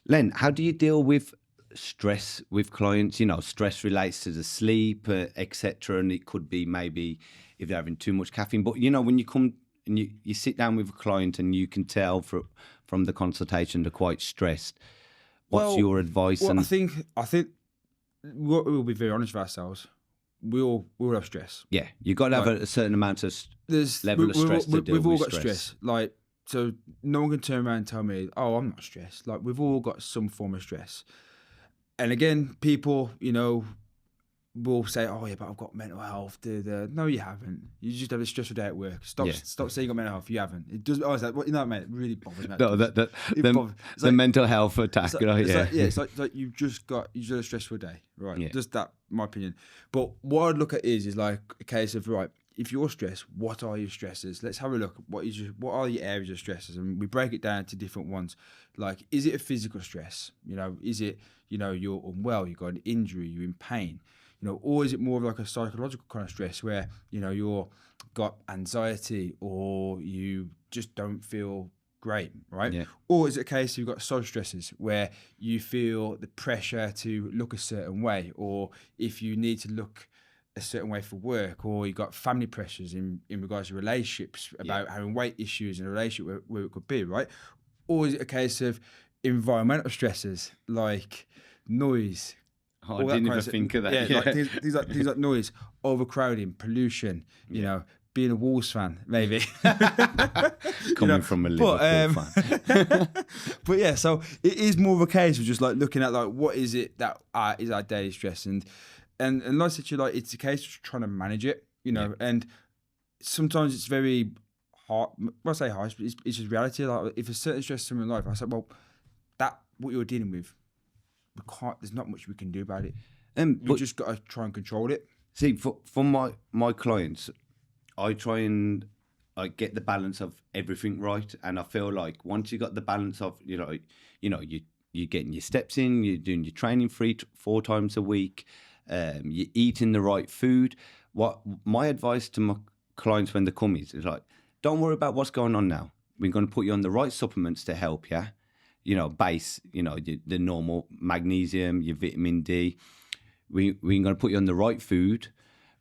Len, how do you deal with stress with clients? You know, stress relates to the sleep, etc., and it could be maybe if they're having too much caffeine. But you know, when you come and you sit down with a client and you can tell from the consultation they're quite stressed. What's Well, your advice? well, And I think we'll be very honest with ourselves. We all have stress. yeah, you got to have Like, a certain amount of There's level of stress to deal we've all with got stress. Like, so no one can turn around and tell me, "Oh, I'm not stressed." Like, we've all got some form of stress. And again, people, will say, "Oh yeah, but I've got mental health." No, you haven't. You just have a stressful day at work. Stop Yeah. saying you got mental health. You haven't. It does. Oh, is that what you know, mate? It really bothers me. No, It bothers- it's the like- mental health attack. It's like, Right? it's Yeah. like, yeah, it's like you just had a stressful day, right? Yeah. Just that, my opinion. But what I'd look at is like a case of, right, if you're stressed, what are your stresses? Let's have a look. What are your areas of stresses? And we break it down to different ones. Like, is it a physical stress? Is it, you're unwell, you've got an injury, you're in pain? Or is it more of like a psychological kind of stress where, you're got anxiety or you just don't feel great, right? Yeah. Or is it a case you've got social stresses where you feel the pressure to look a certain way, or if you need to look a certain way for work, or you got family pressures in regards to relationships about having weight issues in a relationship where it could be, right? Or is it a case of environmental stresses like noise? Oh, all I that didn't kind even of think of that. Yeah, Yeah. like things like noise, overcrowding, pollution, being a Wolves fan, maybe. Coming from a Liverpool fan. But yeah, so it is more of a case of just like looking at like what is it that is our daily stress, and like I said to you, like it's a case of trying to manage it, and sometimes it's very hard. Well, I say hard, but it's just reality. Like if a certain stress is in my life, I said, well, that what you're dealing with, we can't. There's not much we can do about it. We But just got to try and control it. see, for my clients, I try and get the balance of everything right, and I feel like once you got the balance of you're getting your steps in, you're doing your training 4 times a week, you're eating the right food. What my advice to my clients when they come is like, don't worry about what's going on now. We're going to put you on the right supplements to help you. Base, the normal magnesium, your vitamin D. We're going to put you on the right food.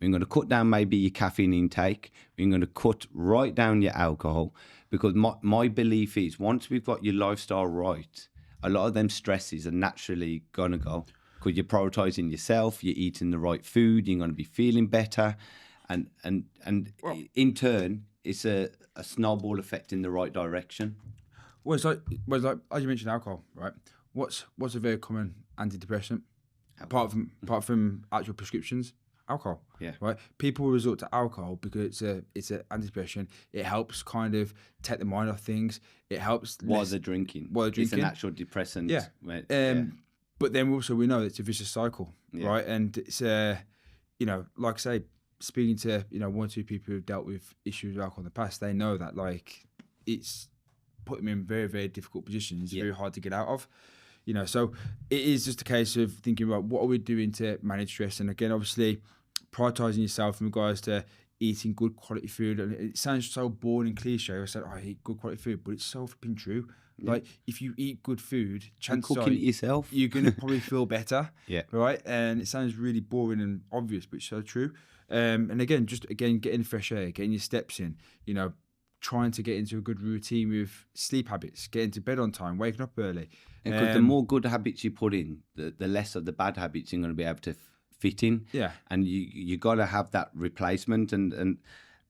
We're going to cut down maybe your caffeine intake. We're going to cut right down your alcohol, because my belief is once we've got your lifestyle right, a lot of them stresses are naturally going to go, because you're prioritizing yourself, you're eating the right food, you're going to be feeling better. And in turn, it's a snowball effect in the right direction. Well, it's like as you mentioned, alcohol, right? What's a very common antidepressant apart from actual prescriptions? Alcohol. Yeah. Right. People resort to alcohol because it's an antidepressant. It helps kind of take the mind off things. It helps While they're drinking. It's a natural depressant. Yeah. But then also we know it's a vicious cycle, right? And it's like I say, speaking to 1 or 2 people who've dealt with issues with alcohol in the past, they know that like it's put them in very, very difficult positions. It's very hard to get out of. So it is just a case of thinking about what are we doing to manage stress, and again, obviously, prioritizing yourself in regards to eating good quality food. And it sounds so boring and cliche. I said, I eat good quality food, but it's so flipping true. Yeah. Like if you eat good food, chances are cooking it yourself, you're gonna probably feel better. Yeah. Right. And it sounds really boring and obvious, but it's so true. And again, getting fresh air, getting your steps in. Trying to get into a good routine with sleep habits, getting to bed on time, waking up early. Because the more good habits you put in, the less of the bad habits you're going to be able to fit in. Yeah. And you got to have that replacement. And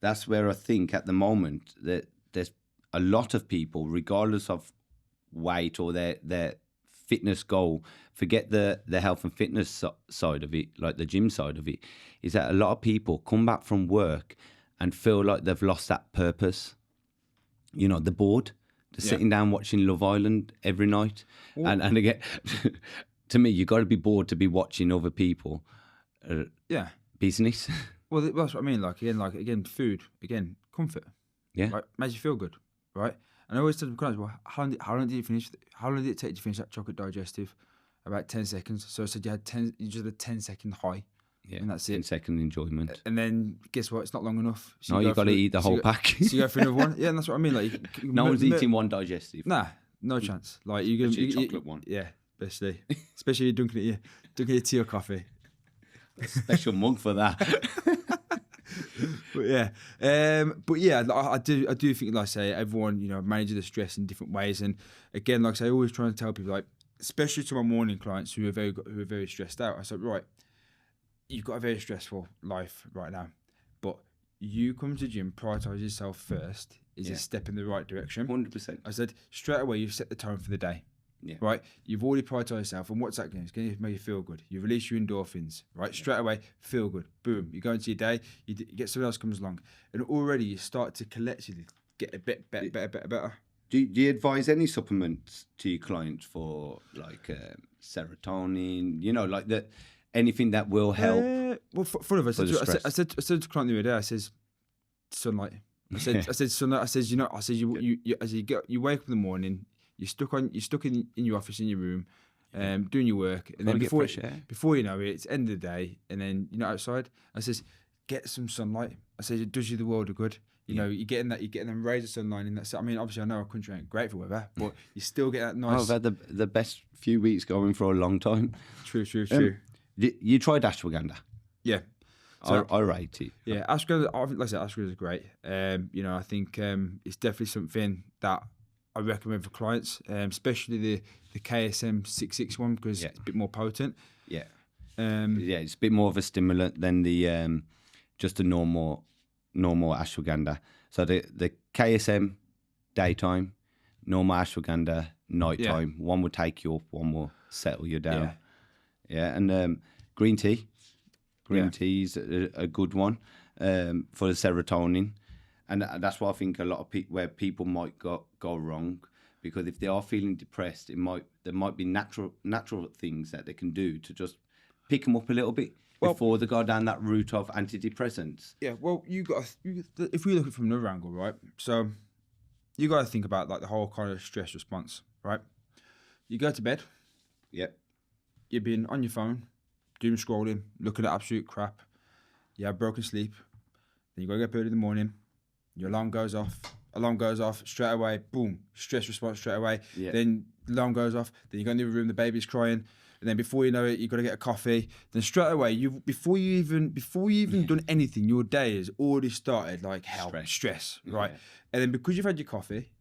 that's where I think at the moment that there's a lot of people, regardless of weight or their fitness goal, forget the health and fitness side of it, like the gym side of it, is that a lot of people come back from work and feel like they've lost that purpose. They're bored. They're sitting down watching Love Island every night. And again, to me, you got to be bored to be watching other people. Business. Well, that's what I mean. Like again, food, again, comfort. Yeah. Right? Makes you feel good, right? And I always tell them, well, how long did you finish? How long did it take you to finish that chocolate digestive? About 10 seconds. So I said you just had a 10-second high. Yeah, and that's it. 10-second enjoyment. And then guess what? It's not long enough. So you've got to eat the whole pack. So you go for another one. Yeah, and that's what I mean. Like no one's eating one digestive. Nah, No chance. Like you're gonna Especially a chocolate one. Yeah, especially you're drinking your tea or coffee. Special mug for that. But yeah, I do think, like I say, everyone manages the stress in different ways. And again, like I say, I always try to tell people, like, especially to my morning clients who are very stressed out. I said, right, you've got a very stressful life right now, but you come to the gym, prioritize yourself first is a step in the right direction. 100%. I said, straight away, you've set the tone for the day. Yeah. Right, you've already prioritized yourself, and what's that going to do? It's going to make you feel good. You release your endorphins, right? Straight away, feel good. Boom, you go into your day. You get someone else comes along, and already you start to collectively get a bit better. Do you advise any supplements to your clients for like serotonin? Like anything that will help? Well, for of us, I said to the client the other day, I says sunlight. I said sunlight. I says you wake up in the morning. You're stuck in your office, in your room, doing your work, and then before you know it, it's end of the day, and then outside. I says, get some sunlight. I says it does you the world of good. You're getting them rays of sunlight in that. I mean, obviously, I know our country ain't great for weather, but you still get that nice. I've had the best few weeks going for a long time. True. You tried ashwagandha? Yeah. So, I rate it. Yeah, ashwagandha. Like I said, ashwagandha is great. I think it's definitely something that I recommend for clients, especially the KSM 661 because it's a bit more potent. Yeah. It's a bit more of a stimulant than the just a normal ashwagandha. So the KSM daytime, normal ashwagandha nighttime. Yeah. One will take you up, one will settle you down. Yeah, and green tea. Green tea is a good one for the serotonin. And that's why I think a lot of where people might go wrong, because if they are feeling depressed, there might be natural things that they can do to just pick them up a little bit before they go down that route of antidepressants. Yeah, well, if we look at it from another angle, right? So you got to think about like the whole kind of stress response, right? You go to bed. Yep. You've been on your phone, doom scrolling, looking at absolute crap. You have broken sleep. Then you got to get up early in the morning. Your alarm goes off straight away, boom, stress response straight away. Yeah. Then the alarm goes off, then you go in the room, the baby's crying, and then before you know it, you've got to get a coffee. Then straight away, before you even done anything, your day has already started like hell, stress, right? Yeah. And then because you've had your coffee,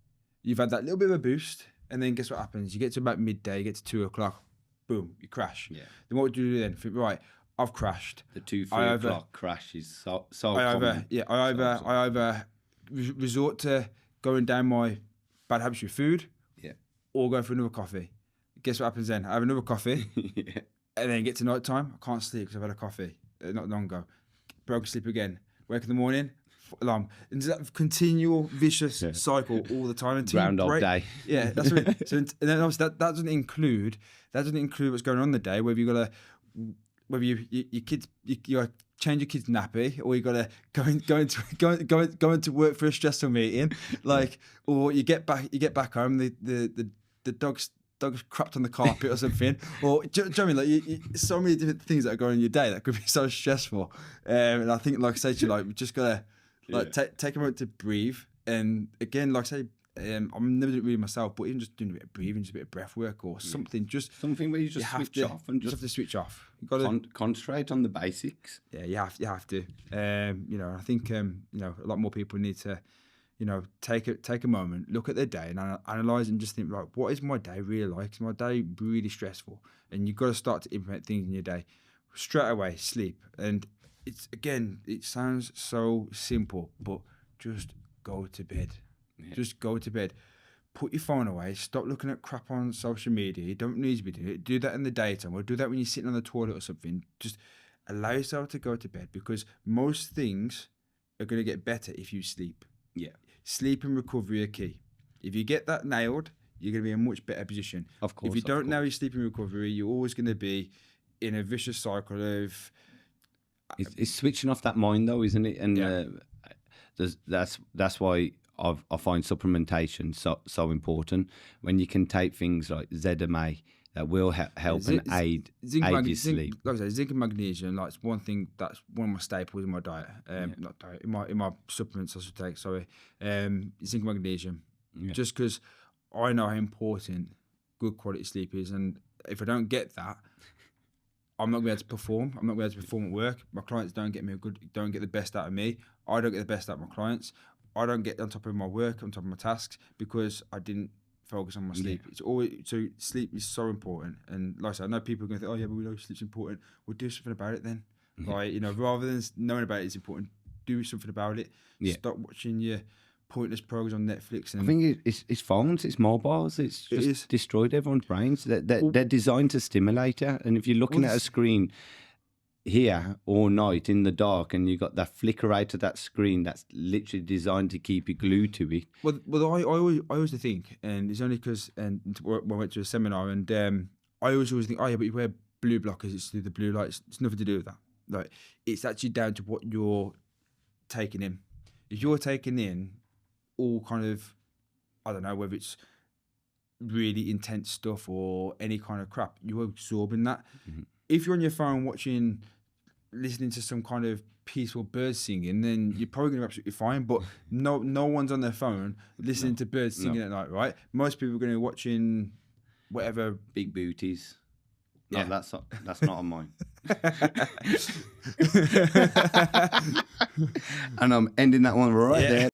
you've had that little bit of a boost, and then guess what happens? You get to about midday, you get to 2:00, boom, you crash. Yeah. Then what do you do then? Think, right, I've crashed. The 2-3 o'clock crash is so common. I either resort to going down my bad habits with food, or go for another coffee. Guess what happens then? I have another coffee, and then get to night time. I can't sleep because I've had a coffee not long ago. Broken sleep again. Wake in the morning, alarm. And that continual vicious cycle all the time. Groundhog Day. Yeah, that's what it. So, and then obviously that doesn't include what's going on in the day. Whether your kids you change your kid's nappy, or you got to go into work for a stressful meeting, or you get back home, the dog's crapped on the carpet or something, or do you know what I mean? Like so many different things that are going on in your day that could be so stressful. And I think, like I say to you, we just gotta take a moment to breathe. And again, like I say, I'm never doing it really myself, but even just doing a bit of breathing, just a bit of breath work or something, just something where you switch off and just have to switch off. You got to concentrate on the basics. Yeah, you have to. I think a lot more people need to, take a moment, look at their day, and analyze and just think, like, what is my day really like? Is my day really stressful? And you've got to start to implement things in your day straight away. Sleep, and it sounds so simple, but just go to bed. Yeah. Just go to bed. Put your phone away. Stop looking at crap on social media. You don't need to be doing it. Do that in the daytime, or do that when you're sitting on the toilet or something. Just allow yourself to go to bed, because most things are going to get better if you sleep. Yeah. Sleep and recovery are key. If you get that nailed, you're going to be in a much better position. Of course. If you don't nail your sleep and recovery, you're always going to be in a vicious cycle of... It's switching off that mind, though, isn't it? And that's why I find supplementation so important. When you can take things like ZMA that will help and aid your sleep. Like I say, zinc and magnesium, like, it's one thing that's one of my staples in my diet. Not diet, in my supplements I should take. Sorry, zinc and magnesium. Yeah. Just because I know how important good quality sleep is, and if I don't get that, I'm not going to be able to perform. I'm not going to be able to perform at work. My clients don't get the best out of me. I don't get the best out of my clients. I don't get on top of my work, on top of my tasks, because I didn't focus on my sleep. It's always, so sleep is so important. And like I said, I know people are going to think, oh yeah, but we know sleep's important. We'll do something about it then. Like, rather than knowing about it's important, do something about it. Stop watching your pointless programs on Netflix. And I think it's phones, it's mobiles, it's just destroyed everyone's brains. They're designed to stimulate you, and if you're looking at a screen here all night in the dark, and you got that flicker out of that screen, that's literally designed to keep you glued to it. Well, I always think, and it's only because I went to a seminar, and I always think, oh yeah, but you wear blue blockers, it's through the blue lights. It's nothing to do with that. Like, it's actually down to what you're taking in. If you're taking in all kind of, I don't know, whether it's really intense stuff or any kind of crap, you're absorbing that. Mm-hmm. If you're on your phone listening to some kind of peaceful bird singing, then you're probably going to be absolutely fine. But no one's on their phone listening to birds singing at night, right? Most people are going to be watching whatever. Big booties. No, that's not on mine. And I'm ending that one right there.